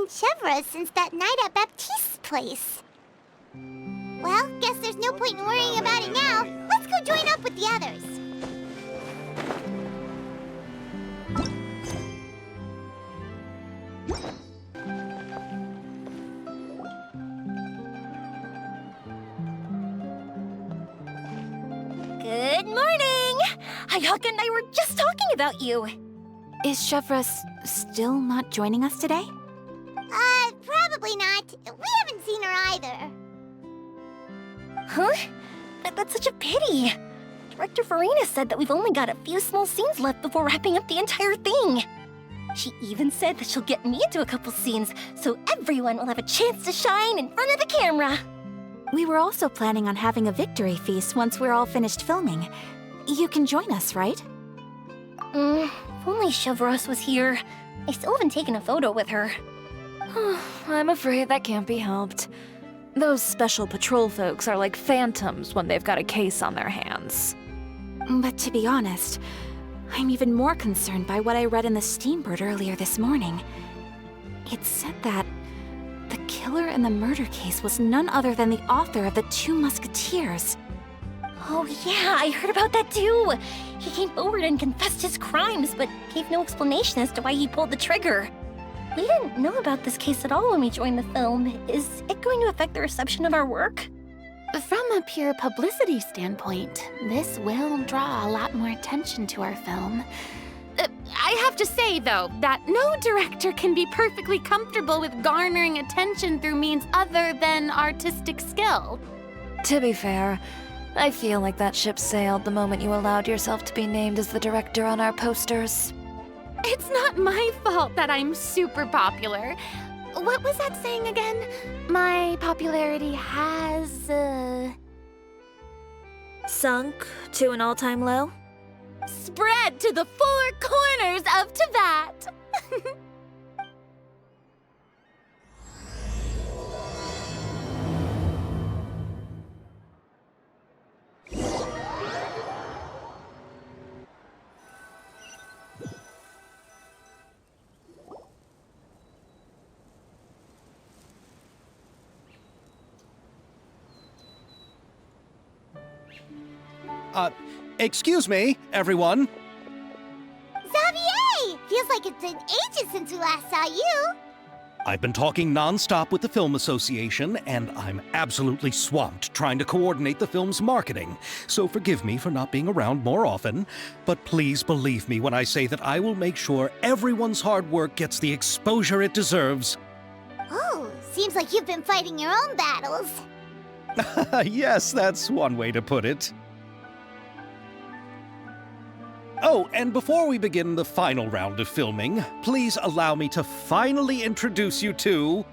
seen Chevra since that night at Baptiste's place. Well, guess there's no point in worrying about it now. Let's go join up with the others. Good morning! Hayaka and I were just talking about you. Is Chevra still not joining us today? Probably not. We haven't seen her either. Huh? That's such a pity. Director Farina said that we've only got a few small scenes left before wrapping up the entire thing. She even said that she'll get me into a couple scenes, so everyone will have a chance to shine in front of the camera. We were also planning on having a victory feast once we're all finished filming. You can join us, right? If only Chevros was here. I still haven't taken a photo with her. I'm afraid that can't be helped. Those special patrol folks are like phantoms when they've got a case on their hands. But to be honest, I'm even more concerned by what I read in the Steambird earlier this morning. It said that the killer in the murder case was none other than the author of the Two Musketeers. Oh yeah, I heard about that too. He came forward and confessed his crimes, but gave no explanation as to why he pulled the trigger. We didn't know about this case at all when we joined the film. Is it going to affect the reception of our work? From a pure publicity standpoint, this will draw a lot more attention to our film. I have to say, though, that no director can be perfectly comfortable with garnering attention through means other than artistic skill. To be fair, I feel like that ship sailed the moment you allowed yourself to be named as the director on our posters. It's not my fault that I'm super popular. What was that saying again? My popularity has, Sunk to an all-time low? spread to the four corners of Teyvat. Excuse me, everyone. Xavier! Feels like it's been ages since we last saw you. I've been talking non-stop with the Film Association, and I'm absolutely swamped trying to coordinate the film's marketing. So forgive me for not being around more often, but please believe me when I say that I will make sure everyone's hard work gets the exposure it deserves. Oh, seems like you've been fighting your own battles. Yes, that's one way to put it. Oh, and before we begin the final round of filming, please allow me to finally introduce you to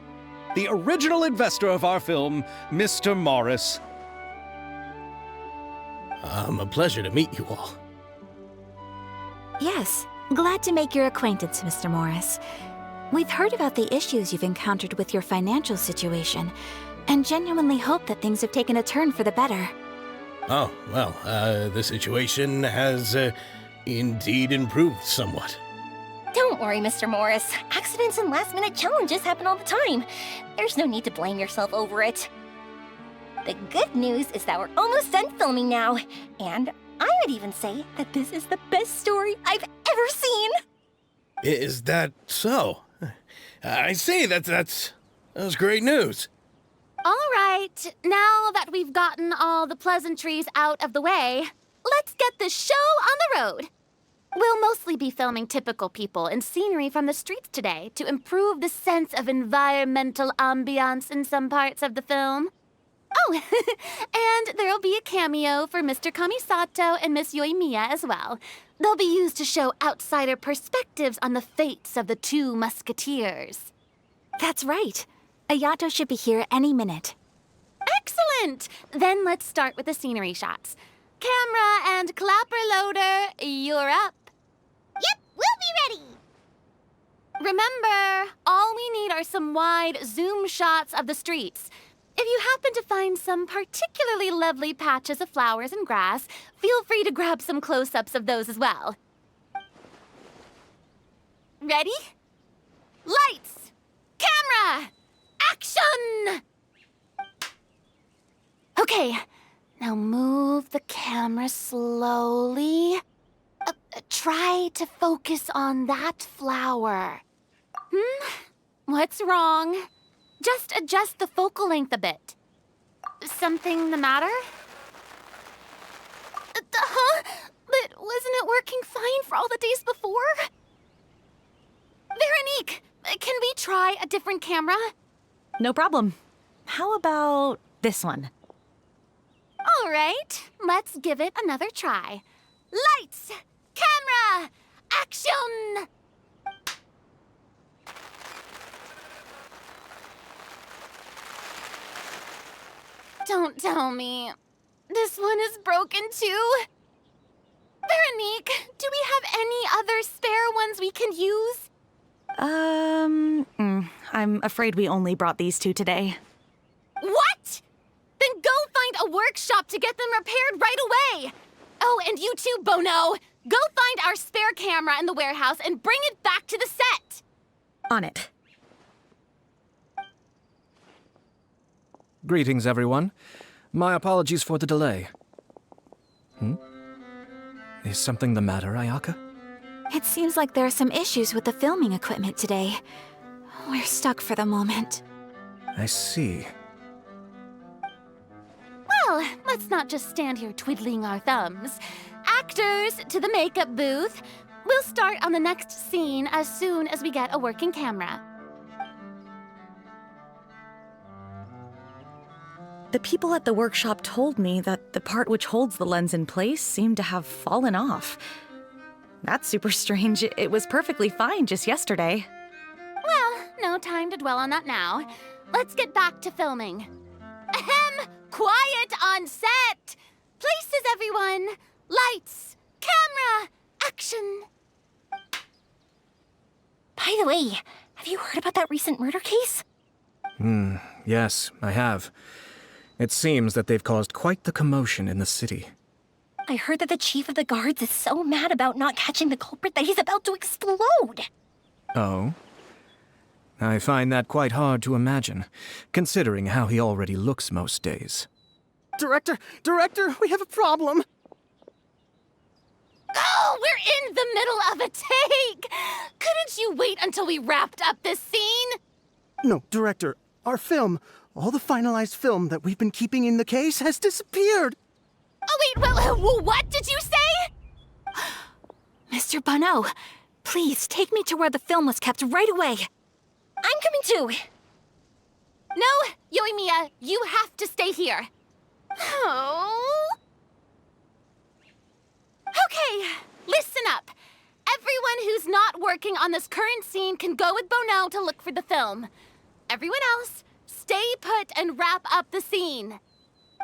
the original investor of our film, Mr. Morris. A pleasure to meet you all. Yes, glad to make your acquaintance, Mr. Morris. We've heard about the issues you've encountered with your financial situation, and genuinely hope that things have taken a turn for the better. Oh, well, the situation has indeed improved somewhat. Don't worry, Mr. Morris. Accidents and last-minute challenges happen all the time. There's no need to blame yourself over it. The good news is that we're almost done filming now, and I would even say that this is the best story I've ever seen. Is that so? I say that's great news. All right, now that we've gotten all the pleasantries out of the way, let's get this show on the road. We'll mostly be filming typical people and scenery from the streets today to improve the sense of environmental ambiance in some parts of the film. Oh, and there'll be a cameo for Mr. Kamisato and Miss Yoimiya as well. They'll be used to show outsider perspectives on the fates of the Two Musketeers. That's right. Ayato should be here any minute. Excellent! Then let's start with the scenery shots. Camera and clapper loader, you're up. Yep, we'll be ready. Remember, all we need are some wide zoom shots of the streets. If you happen to find some particularly lovely patches of flowers and grass, feel free to grab some close-ups of those as well. Ready? Lights! Camera! Okay, now move the camera slowly. Try to focus on that flower. What's wrong? Just adjust the focal length a bit. Something the matter? Huh? But wasn't it working fine for all the days before? Veronique, can we try a different camera? No problem. How about this one? All right, let's give it another try. Lights, camera, action! Don't tell me. This one is broken too. Veronique, do we have any other spare ones we can use? I'm afraid we only brought these two today. What? Then go find a workshop to get them repaired right away. Oh, and you too, Bono. Go find our spare camera in the warehouse and bring it back to the set. On it. Greetings, everyone. My apologies for the delay. Is something the matter, Ayaka? It seems like there are some issues with the filming equipment today. We're stuck for the moment. I see. Well, let's not just stand here twiddling our thumbs. Actors, to the makeup booth. We'll start on the next scene as soon as we get a working camera. The people at the workshop told me that the part which holds the lens in place seemed to have fallen off. That's super strange. It was perfectly fine just yesterday. Well, no time to dwell on that now. Let's get back to filming. Ahem! Quiet on set! Places, everyone! Lights! Camera! Action! By the way, have you heard about that recent murder case? Yes, I have. It seems that they've caused quite the commotion in the city. I heard that the chief of the guards is so mad about not catching the culprit that he's about to explode. Oh? I find that quite hard to imagine, considering how he already looks most days. Director, we have a problem. Oh, we're in the middle of a take! Couldn't you wait until we wrapped up this scene? No, Director, our film, all the finalized film that we've been keeping in the case has disappeared. Oh, wait, well, what did you say? Mr. Bono, please take me to where the film was kept right away. I'm coming too. No, Yoimiya, you have to stay here. Oh. Okay, listen up. Everyone who's not working on this current scene can go with Bono to look for the film. Everyone else, stay put and wrap up the scene.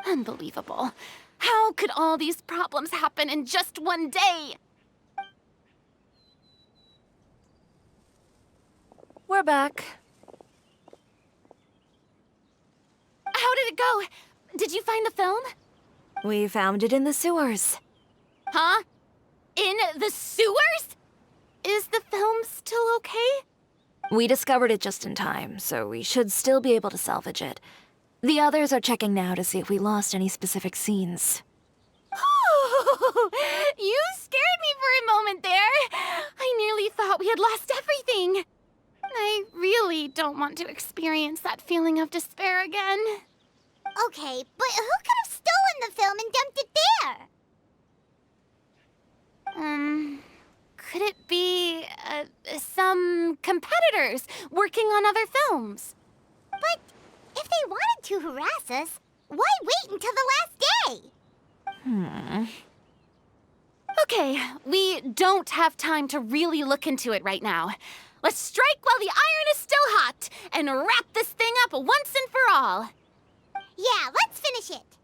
Unbelievable. How could all these problems happen in just one day? We're back. How did it go? Did you find the film? We found it in the sewers. Huh? In the sewers? Is the film still okay? We discovered it just in time, so we should still be able to salvage it. The others are checking now to see if we lost any specific scenes. You scared me for a moment there. I nearly thought we had lost everything. I really don't want to experience that feeling of despair again. Okay, but who could have stolen the film and dumped it there? Could it be, some competitors working on other films? But if they wanted to harass us, why wait until the last day? Okay, we don't have time to really look into it right now. Let's strike while the iron is still hot and wrap this thing up once and for all. Yeah, let's finish it.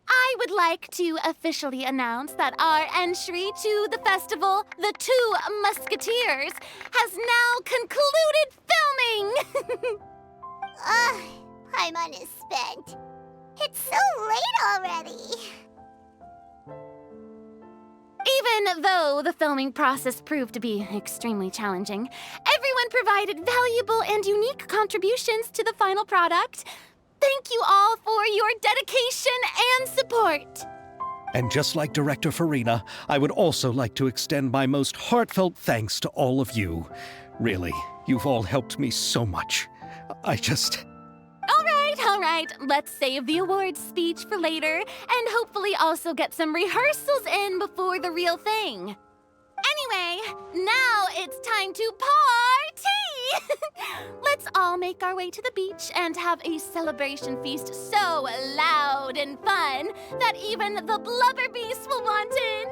I would like to officially announce that our entry to the festival, The Two Musketeers, has now concluded filming! Paimon is spent. It's so late already. Even Even though the filming process proved to be extremely challenging, everyone provided valuable and unique contributions to the final product. Thank you all for your dedication and support. And just like Director Farina, I would also like to extend my most heartfelt thanks to all of you. Really, you've all helped me so much. All right, let's save the awards speech for later and hopefully also get some rehearsals in before the real thing. Anyway, now it's time to party! Let's all make our way to the beach and have a celebration feast so loud and fun that even the blubber beast will want in.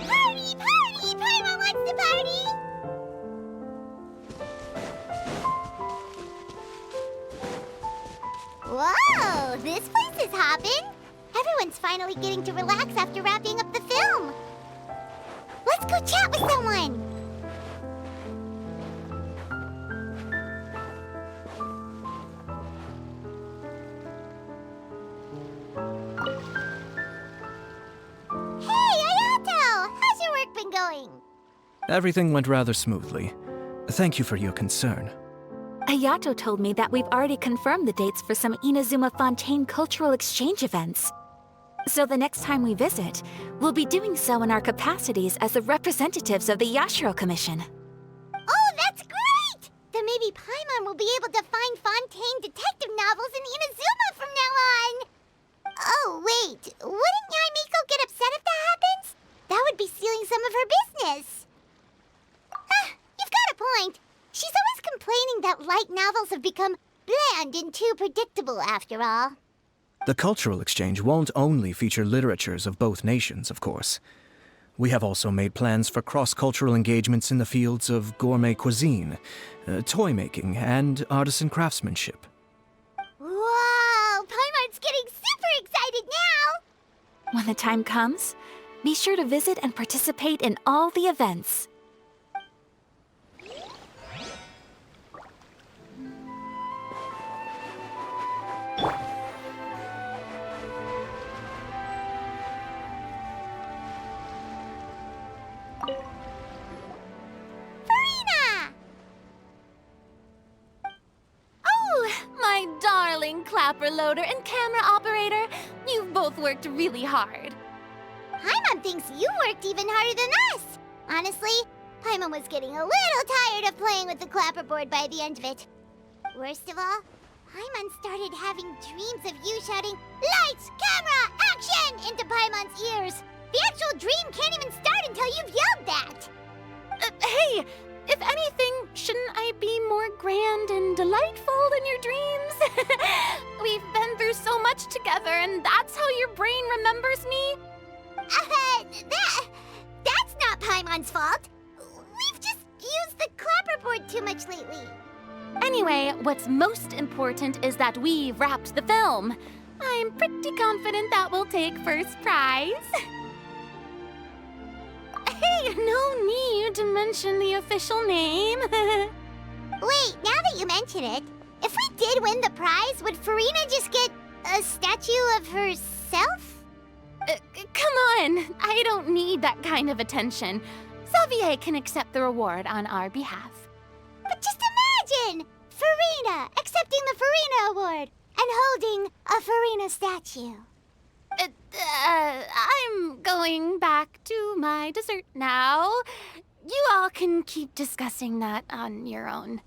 Party, party! Paimon wants to party! Whoa, this place is hopping. Everyone's finally getting to relax after wrapping up the film. Let's go chat with someone. Hey, Ayato! How's your work been going? Everything went rather smoothly. Thank you for your concern. Ayato told me that we've already confirmed the dates for some Inazuma Fontaine cultural exchange events. So the next time we visit, we'll be doing so in our capacities as the representatives of the Yashiro Commission. Oh, that's great! Then maybe Paimon will be able to find Fontaine detective novels in Inazuma from now on. Oh, wait. Wouldn't Yae Miko get upset if that happens? That would be stealing some of her business. You've got a point. She's always complaining that light novels have become bland and too predictable after all. The cultural exchange won't only feature literatures of both nations, of course. We have also made plans for cross-cultural engagements in the fields of gourmet cuisine, toy making, and artisan craftsmanship. Whoa! Paimon's getting super excited now! When the time comes, be sure to visit and participate in all the events. Clapper loader and camera operator, you've both worked really hard. Paimon thinks you worked even harder than us. Honestly, Paimon was getting a little tired of playing with the clapperboard by the end of it. Worst of all, Paimon started having dreams of you shouting, "Lights, camera, action!" into Paimon's ears. The actual dream can't even start until you've yelled that. Hey, if anything, shouldn't I be more grand and delightful in your dreams? We've been through so much together, and that's how your brain remembers me? That's not Paimon's fault. We've just used the clapperboard too much lately. Anyway, what's most important is that we've wrapped the film. I'm pretty confident that we'll take first prize. Hey, no need to mention the official name. Wait, now that you mention it, if we did win the prize, would Farina just get a statue of herself? Come on, I don't need that kind of attention. Xavier can accept the reward on our behalf. But just imagine! Farina accepting the Farina Award and holding a Farina statue. I'm going back to my dessert now. You all can keep discussing that on your own.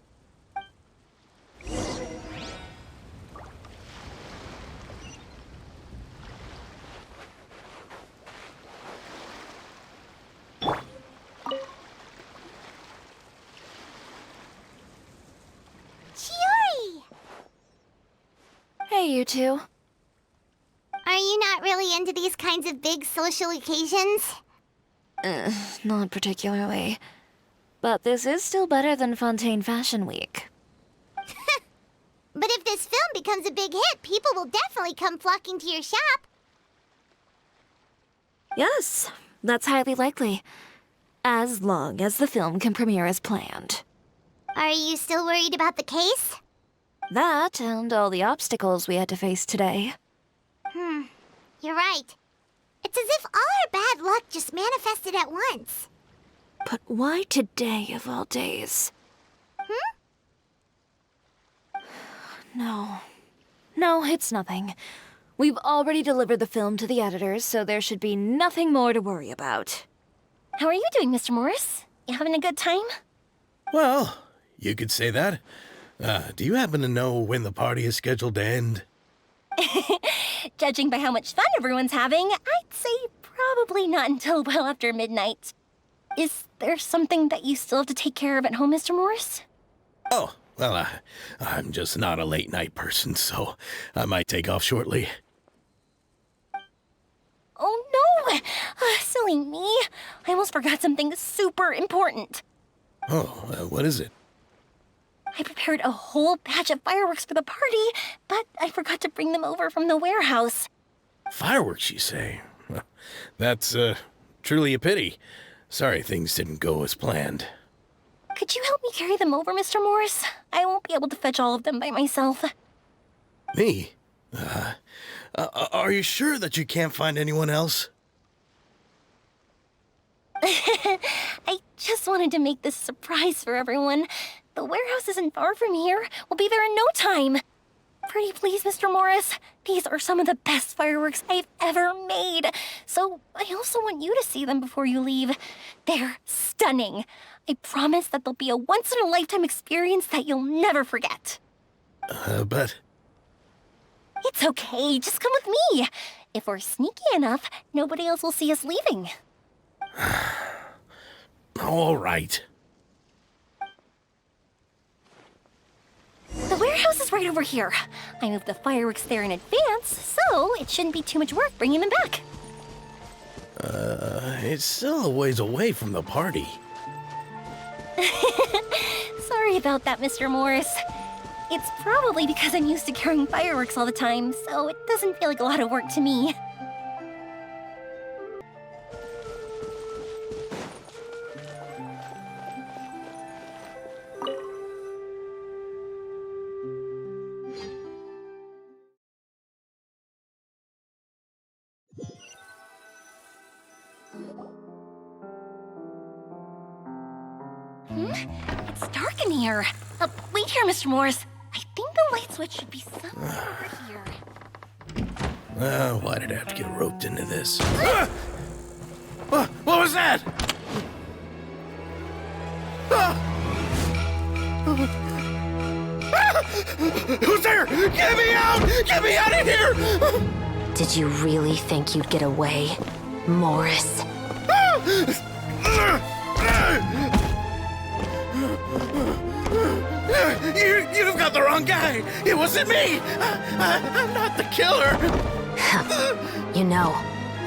Chiori! Hey, you two. Are you not really into these kinds of big social occasions? Not particularly. But this is still better than Fontaine Fashion Week. But if this film becomes a big hit, people will definitely come flocking to your shop. Yes, that's highly likely. As long as the film can premiere as planned. Are you still worried about the case? That and all the obstacles we had to face today. You're right. It's as if all our bad luck just manifested at once. But why today of all days? No. No, it's nothing. We've already delivered the film to the editors, so there should be nothing more to worry about. How are you doing, Mr. Morris? You having a good time? Well, you could say that. Do you happen to know when the party is scheduled to end? Judging by how much fun everyone's having, I'd say probably not until well after midnight. Is there something that you still have to take care of at home, Mr. Morris? Oh, well, I'm just not a late night person, so I might take off shortly. Oh no! Silly me. I almost forgot something super important. Oh, what is it? I prepared a whole batch of fireworks for the party, but I forgot to bring them over from the warehouse. Fireworks, you say? Well, that's truly a pity. Sorry things didn't go as planned. Could you help me carry them over, Mr. Morris? I won't be able to fetch all of them by myself. Me? Are you sure that you can't find anyone else? I just wanted to make this a surprise for everyone. The warehouse isn't far from here. We'll be there in no time. Pretty please, Mr. Morris. These are some of the best fireworks I've ever made. So I also want you to see them before you leave. They're stunning. I promise that they'll be a once-in-a-lifetime experience that you'll never forget. But... It's okay. Just come with me. If we're sneaky enough, nobody else will see us leaving. All right. The warehouse is right over here. I moved the fireworks there in advance, so it shouldn't be too much work bringing them back. It's still a ways away from the party. Sorry about that, Mr. Morris. It's probably because I'm used to carrying fireworks all the time, so it doesn't feel like a lot of work to me. It's dark in here. Wait here, Mr. Morris. I think the light switch should be somewhere over here. Why did I have to get roped into this? What was that? Who's there? Get me out! Get me out of here! Did you really think you'd get away, Morris? You've got the wrong guy. It wasn't me. I'm not the killer. You know,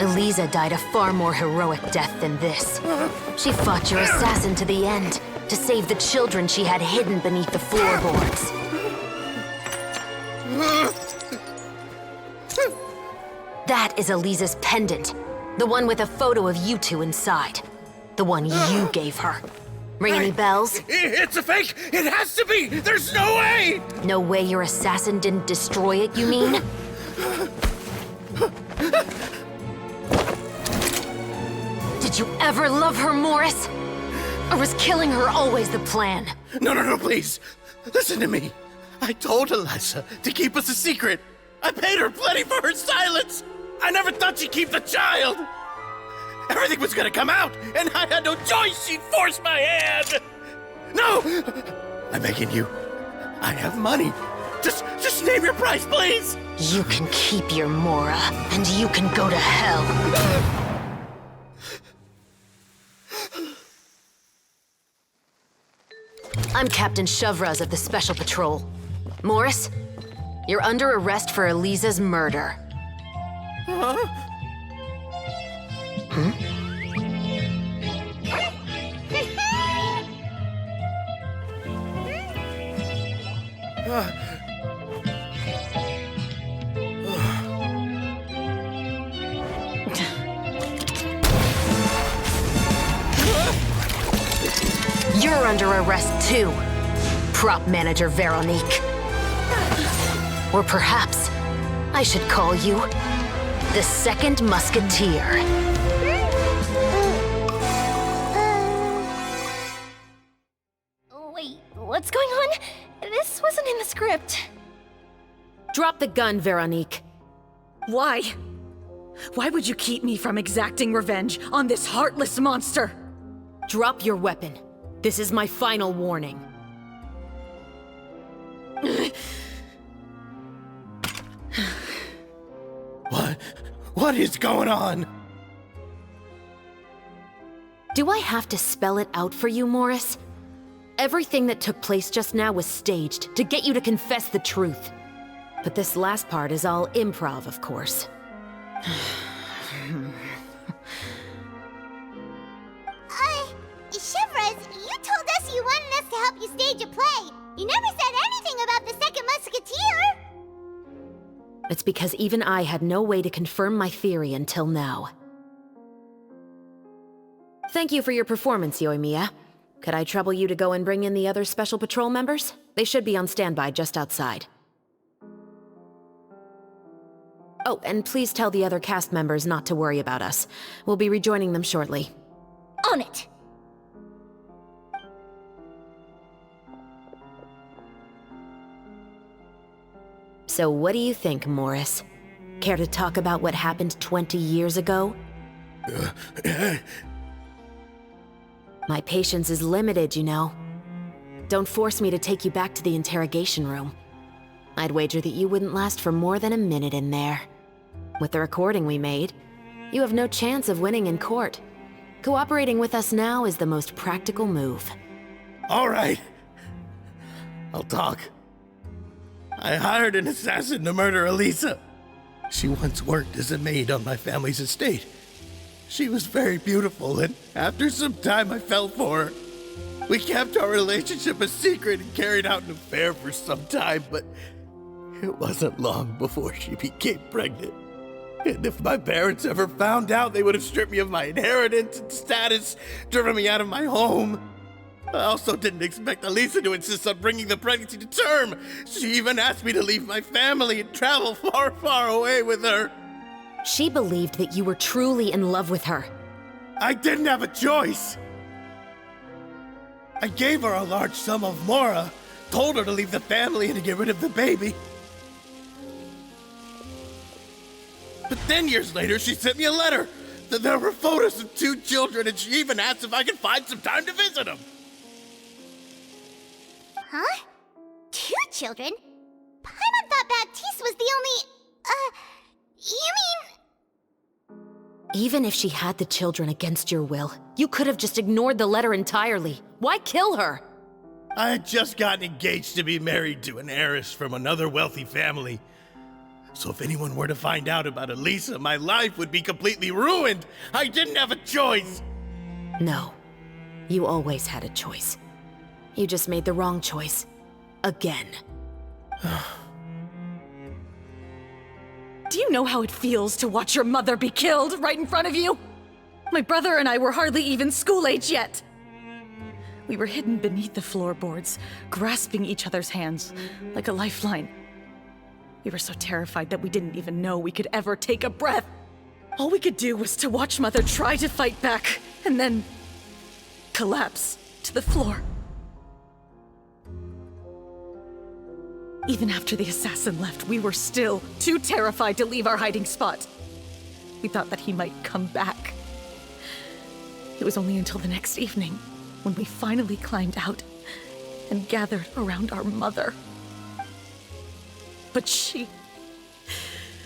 Eliza died a far more heroic death than this. She fought your assassin to the end to save the children she had hidden beneath the floorboards. That is Eliza's pendant, the one with a photo of you two inside. The one you gave her. Ring any bells? It's a fake! It has to be! There's no way! No way your assassin didn't destroy it, you mean? Did you ever love her, Morris? Or was killing her always the plan? No, please. Listen to me. I told Eliza to keep us a secret. I paid her plenty for her silence. I never thought she'd keep the child. Everything was gonna come out, and I had no choice. She forced my hand. No! I'm begging you. I have money. Just name your price, please. You can keep your Mora, and you can go to hell. I'm Captain Shovraz of the Special Patrol. Morris, you're under arrest for Eliza's murder. You're under arrest too, prop manager Veronique. Or perhaps I should call you the second Musketeer. Wait, what's going on? This wasn't in the script. Drop the gun, Veronique. Why? Why would you keep me from exacting revenge on this heartless monster? Drop your weapon. This is my final warning. What is going on? Do I have to spell it out for you, Morris? Everything that took place just now was staged to get you to confess the truth. But this last part is all improv, of course. Chevrolet, you told us you wanted us to help you stage a play. You never said anything about the second Musketeer. It's because even I had no way to confirm my theory until now. Thank you for your performance, Yoimiya. Could I trouble you to go and bring in the other Special Patrol members? They should be on standby just outside. Oh, and please tell the other cast members not to worry about us. We'll be rejoining them shortly. On it! So what do you think, Morris? Care to talk about what happened 20 years ago? My patience is limited, you know. Don't force me to take you back to the interrogation room. I'd wager that you wouldn't last for more than a minute in there. With the recording we made, you have no chance of winning in court. Cooperating with us now is the most practical move. All right. I'll talk. I hired an assassin to murder Elisa. She once worked as a maid on my family's estate. She was very beautiful, and after some time I fell for her. We kept our relationship a secret and carried out an affair for some time, but it wasn't long before she became pregnant. And if my parents ever found out, they would have stripped me of my inheritance and status, driven me out of my home. I also didn't expect Elisa to insist on bringing the pregnancy to term. She even asked me to leave my family and travel far, far away with her. She believed that you were truly in love with her. I didn't have a choice. I gave her a large sum of mora, told her to leave the family and to get rid of the baby. But then years later, she sent me a letter. There were photos of 2 children, and she even asked if I could find some time to visit them. Huh? 2 children? Paimon thought Baptiste was the only... you mean... Even if she had the children against your will, you could have just ignored the letter entirely. Why kill her? I had just gotten engaged to be married to an heiress from another wealthy family. So if anyone were to find out about Elisa, my life would be completely ruined. I didn't have a choice. No, you always had a choice. You just made the wrong choice. Again. Do you know how it feels to watch your mother be killed right in front of you? My brother and I were hardly even school age yet. We were hidden beneath the floorboards, grasping each other's hands like a lifeline. We were so terrified that we didn't even know we could ever take a breath. All we could do was to watch Mother try to fight back, and then collapse to the floor. Even after the assassin left, we were still too terrified to leave our hiding spot. We thought that he might come back. It was only until the next evening when we finally climbed out and gathered around our mother. But she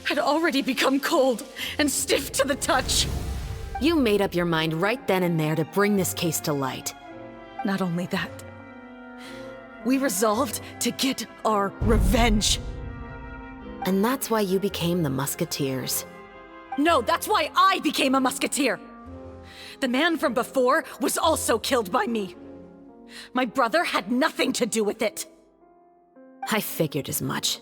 had already become cold and stiff to the touch. You made up your mind right then and there to bring this case to light. Not only that, we resolved to get our revenge. And that's why you became the Musketeers. No, that's why I became a Musketeer. The man from before was also killed by me. My brother had nothing to do with it. I figured as much.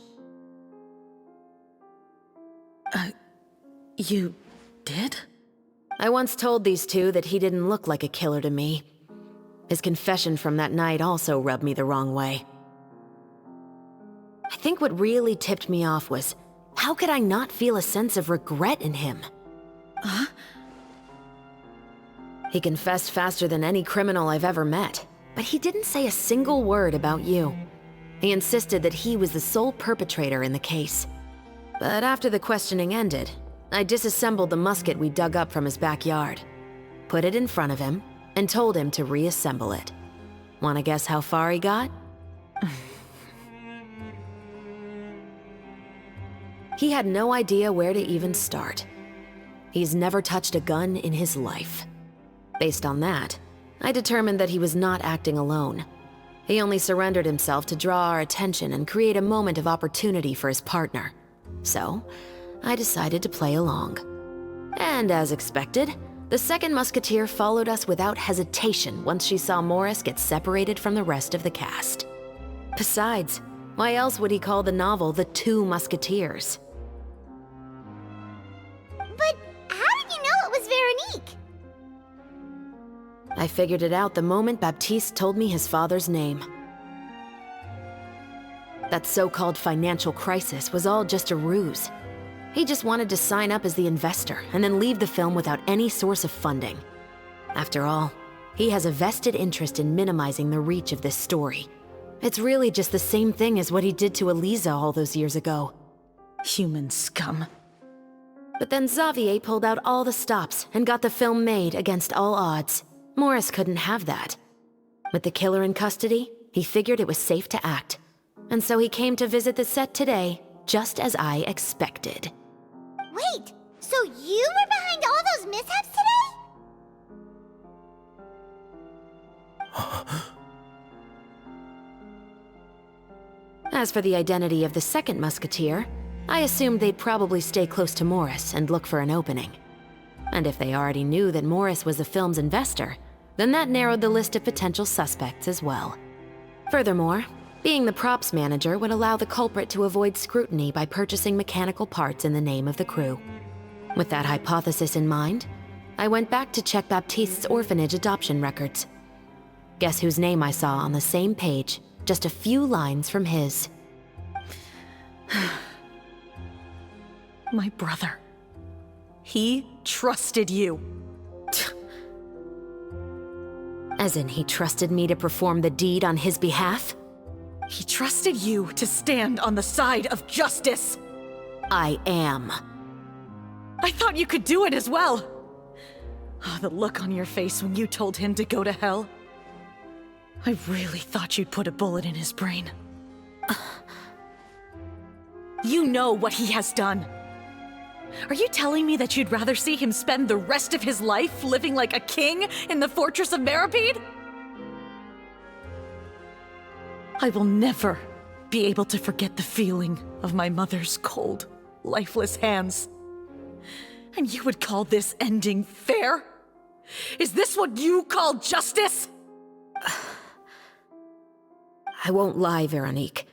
You did? I once told these two that he didn't look like a killer to me. His confession from that night also rubbed me the wrong way. I think what really tipped me off was How could I not feel a sense of regret in him? He confessed faster than any criminal I've ever met, but he didn't say a single word about you. He insisted that he was the sole perpetrator in the case. But after the questioning ended, I disassembled the musket we dug up from his backyard, put it in front of him, and told him to reassemble it. Wanna guess how far he got? He had no idea where to even start. He's never touched a gun in his life. Based on that, I determined that he was not acting alone. He only surrendered himself to draw our attention and create a moment of opportunity for his partner. So, I decided to play along. And as expected, the second musketeer followed us without hesitation once she saw Morris get separated from the rest of the cast. Besides, why else would he call the novel The Two Musketeers? But how did you know it was Veronique? I figured it out the moment Baptiste told me his father's name. That so-called financial crisis was all just a ruse. He just wanted to sign up as the investor and then leave the film without any source of funding. After all, he has a vested interest in minimizing the reach of this story. It's really just the same thing as what he did to Eliza all those years ago. Human scum. But then Xavier pulled out all the stops and got the film made against all odds. Morris couldn't have that. With the killer in custody, he figured it was safe to act. And so he came to visit the set today, just as I expected. Wait, so you were behind all those mishaps today? As for the identity of the second musketeer, I assumed they'd probably stay close to Morris and look for an opening. And if they already knew that Morris was the film's investor, then that narrowed the list of potential suspects as well. Furthermore, being the props manager would allow the culprit to avoid scrutiny by purchasing mechanical parts in the name of the crew. With that hypothesis in mind, I went back to check Baptiste's orphanage adoption records. Guess whose name I saw on the same page, just a few lines from his. My brother. He trusted you. As in, he trusted me to perform the deed on his behalf? He trusted you to stand on the side of justice. I am. I thought you could do it as well. Oh, the look on your face when you told him to go to hell. I really thought you'd put a bullet in his brain. You know what he has done. Are you telling me that you'd rather see him spend the rest of his life living like a king in the fortress of Meripede? I will never be able to forget the feeling of my mother's cold, lifeless hands. And you would call this ending fair? Is this what you call justice? I won't lie, Veronique.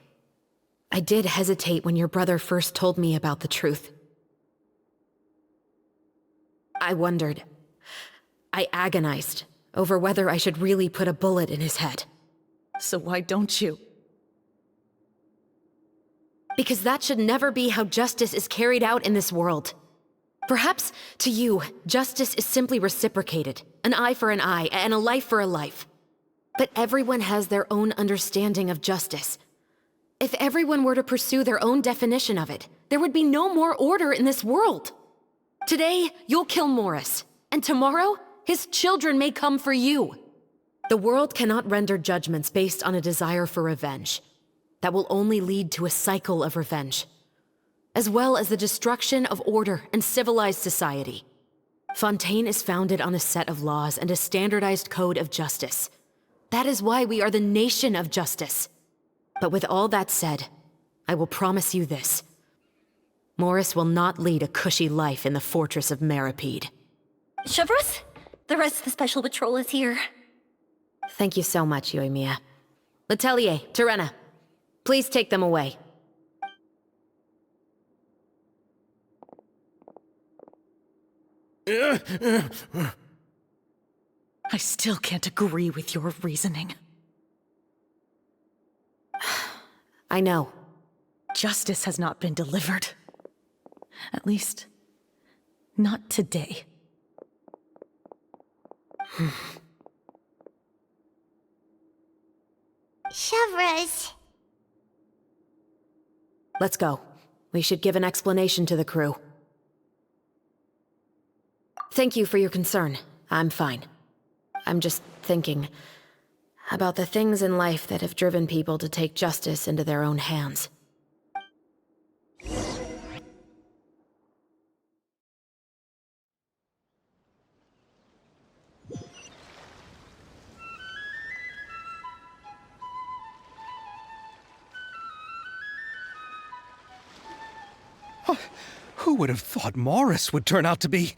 I did hesitate when your brother first told me about the truth. I wondered. I agonized over whether I should really put a bullet in his head. So why don't you? Because that should never be how justice is carried out in this world. Perhaps, to you, justice is simply reciprocated. An eye for an eye, and a life for a life. But everyone has their own understanding of justice. If everyone were to pursue their own definition of it, there would be no more order in this world. Today, you'll kill Morris, and tomorrow, his children may come for you. The world cannot render judgments based on a desire for revenge. That will only lead to a cycle of revenge, as well as the destruction of order and civilized society. Fontaine is founded on a set of laws and a standardized code of justice. That is why we are the nation of justice. But with all that said, I will promise you this. Morris will not lead a cushy life in the fortress of Meripede. Chevros, the rest of the special patrol is here. Thank you so much, Yoimiya. Letelier, Terena, please take them away. I still can't agree with your reasoning. I know. Justice has not been delivered. At least, not today. Chevres. Let's go. We should give an explanation to the crew. Thank you for your concern. I'm fine. I'm just thinking about the things in life that have driven people to take justice into their own hands. Who would have thought Morris would turn out to be...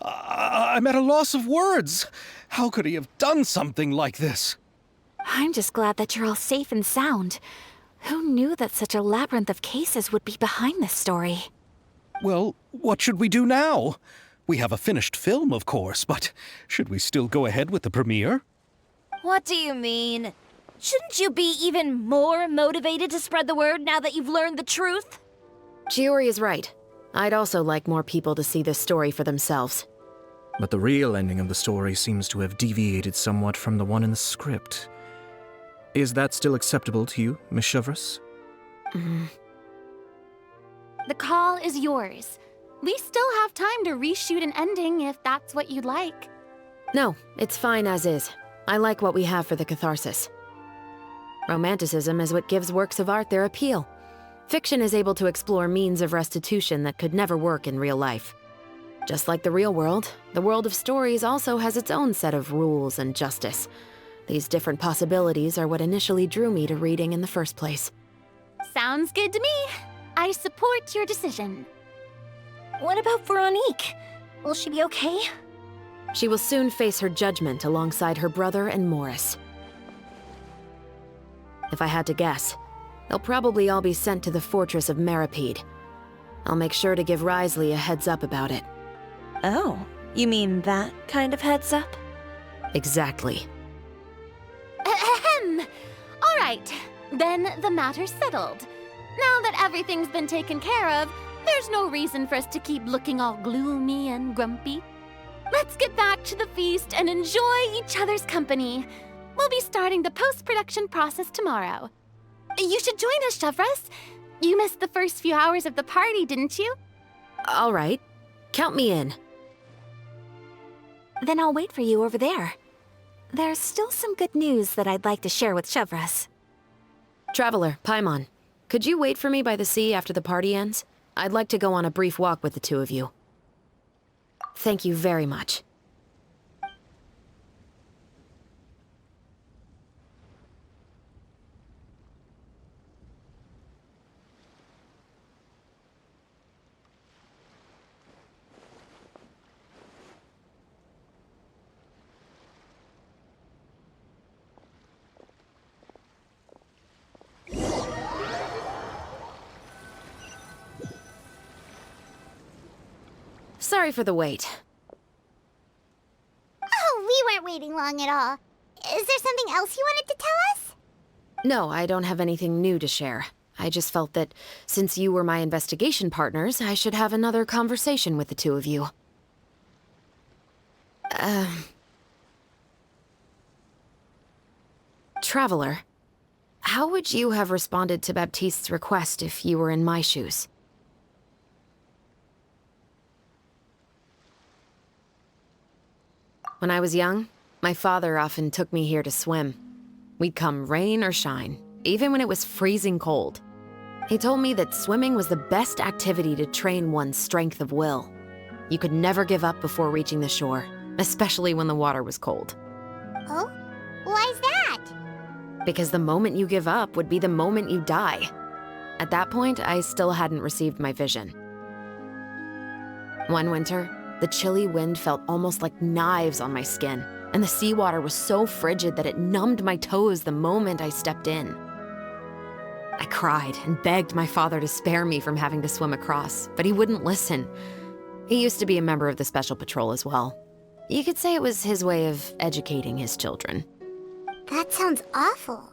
I'm at a loss of words. How could he have done something like this? I'm just glad that you're all safe and sound. Who knew that such a labyrinth of cases would be behind this story? Well, what should we do now? We have a finished film, of course, but should we still go ahead with the premiere? What do you mean? Shouldn't you be even more motivated to spread the word now that you've learned the truth? Chiori is right. I'd also like more people to see this story for themselves. But the real ending of the story seems to have deviated somewhat from the one in the script. Is that still acceptable to you, Miss Chevres? The call is yours. We still have time to reshoot an ending if that's what you'd like. No, it's fine as is. I like what we have for the catharsis. Romanticism is what gives works of art their appeal. Fiction is able to explore means of restitution that could never work in real life. Just like the real world, the world of stories also has its own set of rules and justice. These different possibilities are what initially drew me to reading in the first place. Sounds good to me. I support your decision. What about Veronique? Will she be okay? She will soon face her judgment alongside her brother and Morris. If I had to guess, they'll probably all be sent to the fortress of Meripede. I'll make sure to give Risley a heads up about it. Oh, you mean that kind of heads up? Exactly. Ahem. All right, then the matter's settled. Now that everything's been taken care of, there's no reason for us to keep looking all gloomy and grumpy. Let's get back to the feast and enjoy each other's company. We'll be starting the post-production process tomorrow. You should join us, Chevres. You missed the first few hours of the party, didn't you? All right. Count me in. Then I'll wait for you over there. There's still some good news that I'd like to share with Chevres. Traveler, Paimon, could you wait for me by the sea after the party ends? I'd like to go on a brief walk with the two of you. Thank you very much. Sorry for the wait. Oh, we weren't waiting long at all. Is there something else you wanted to tell us? No, I don't have anything new to share. I just felt that since you were my investigation partners, I should have another conversation with the two of you. Traveler, how would you have responded to Baptiste's request if you were in my shoes? When I was young, my father often took me here to swim. We'd come rain or shine, even when it was freezing cold. He told me that swimming was the best activity to train one's strength of will. You could never give up before reaching the shore, especially when the water was cold. Oh? Why's that? Because the moment you give up would be the moment you die. At that point, I still hadn't received my vision. One winter, the chilly wind felt almost like knives on my skin, and the seawater was so frigid that it numbed my toes the moment I stepped in. I cried and begged my father to spare me from having to swim across, but he wouldn't listen. He used to be a member of the Special Patrol as well. You could say it was his way of educating his children. That sounds awful.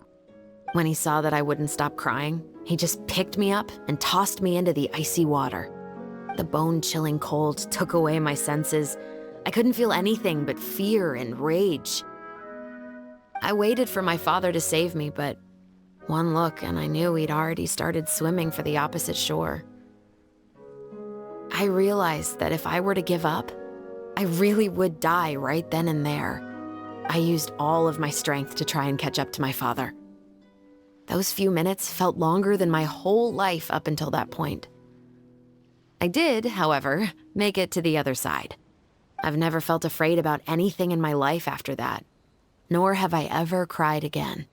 When he saw that I wouldn't stop crying, he just picked me up and tossed me into the icy water. The bone-chilling cold took away my senses. I couldn't feel anything but fear and rage. I waited for my father to save me, but one look and I knew he'd already started swimming for the opposite shore. I realized that if I were to give up, I really would die right then and there. I used all of my strength to try and catch up to my father. Those few minutes felt longer than my whole life up until that point. I did, however, make it to the other side. I've never felt afraid about anything in my life after that, nor have I ever cried again.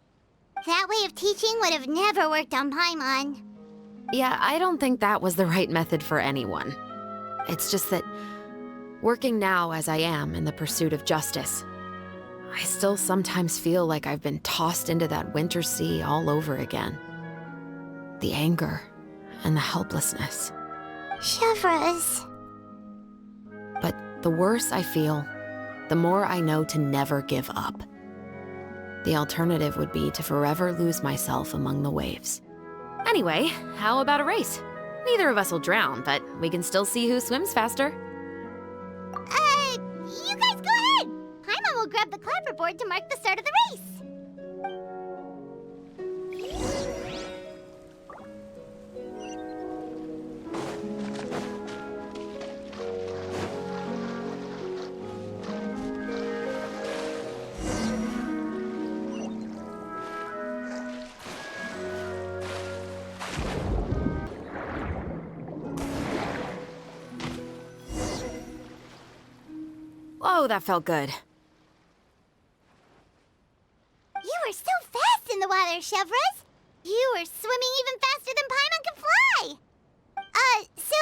That way of teaching would have never worked on Paimon. Yeah, I don't think that was the right method for anyone. It's just that, working now as I am in the pursuit of justice, I still sometimes feel like I've been tossed into that winter sea all over again. The anger and the helplessness. Chevreuse. But the worse I feel, the more I know to never give up. The alternative would be to forever lose myself among the waves. Anyway, how about a race? Neither of us will drown, but we can still see who swims faster. You guys go ahead! Paimon will grab the clapperboard to mark the start of the race. Whoa, that felt good. You were so fast in the water, Chevreuse. You were swimming even faster than Paimon can fly. So,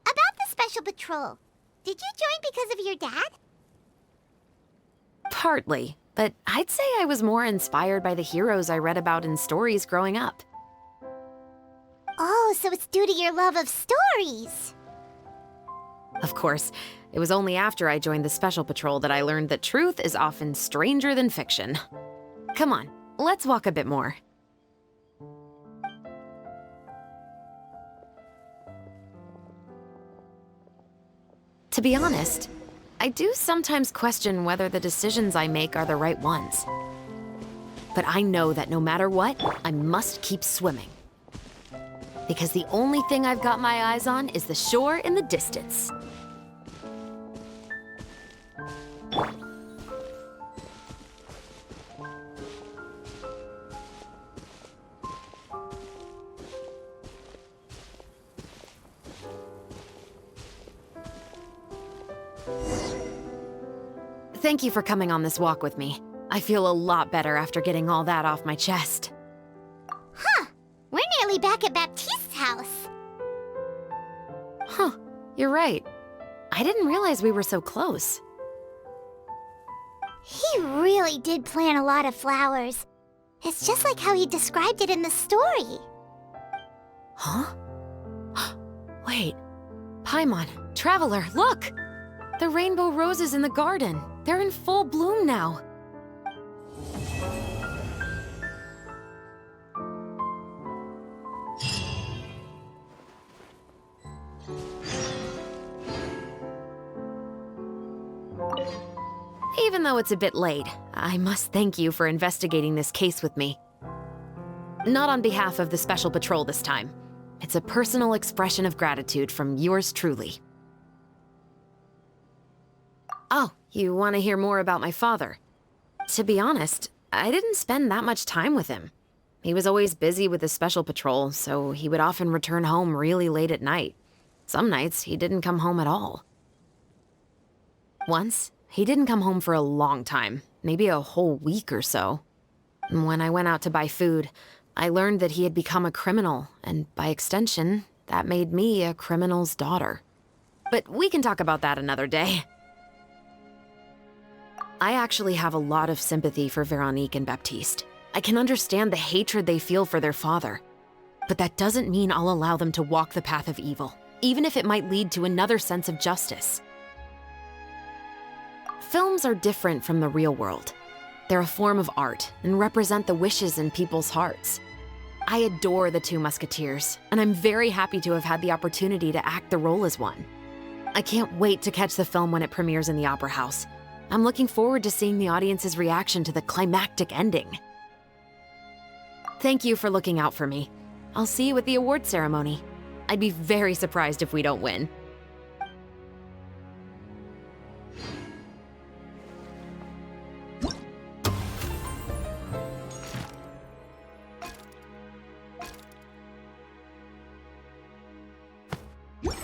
about the special patrol. Did you join because of your dad? Partly, but I'd say I was more inspired by the heroes I read about in stories growing up. Oh, so it's due to your love of stories. Of course, it was only after I joined the Special Patrol that I learned that truth is often stranger than fiction. Come on, let's walk a bit more. To be honest, I do sometimes question whether the decisions I make are the right ones. But I know that no matter what, I must keep swimming. Because the only thing I've got my eyes on is the shore in the distance. Thank you for coming on this walk with me. I feel a lot better after getting all that off my chest. Huh. We're nearly back at Baptiste's house. Huh. You're right. I didn't realize we were so close. He really did plant a lot of flowers. It's just like how he described it in the story. Huh? Wait. Paimon, Traveler, look! The rainbow roses in the garden. They're in full bloom now. Even though it's a bit late, I must thank you for investigating this case with me. Not on behalf of the Special Patrol this time. It's a personal expression of gratitude from yours truly. Oh, you want to hear more about my father? To be honest, I didn't spend that much time with him. He was always busy with the Special Patrol, so he would often return home really late at night. Some nights, he didn't come home at all. Once, he didn't come home for a long time, maybe a whole week or so. When I went out to buy food, I learned that he had become a criminal, and by extension, that made me a criminal's daughter. But we can talk about that another day. I actually have a lot of sympathy for Veronique and Baptiste. I can understand the hatred they feel for their father. But that doesn't mean I'll allow them to walk the path of evil, even if it might lead to another sense of justice. Films are different from the real world. They're a form of art and represent the wishes in people's hearts. I adore the two Musketeers, and I'm very happy to have had the opportunity to act the role as one. I can't wait to catch the film when it premieres in the Opera House. I'm looking forward to seeing the audience's reaction to the climactic ending. Thank you for looking out for me. I'll see you at the award ceremony. I'd be very surprised if we don't win. What?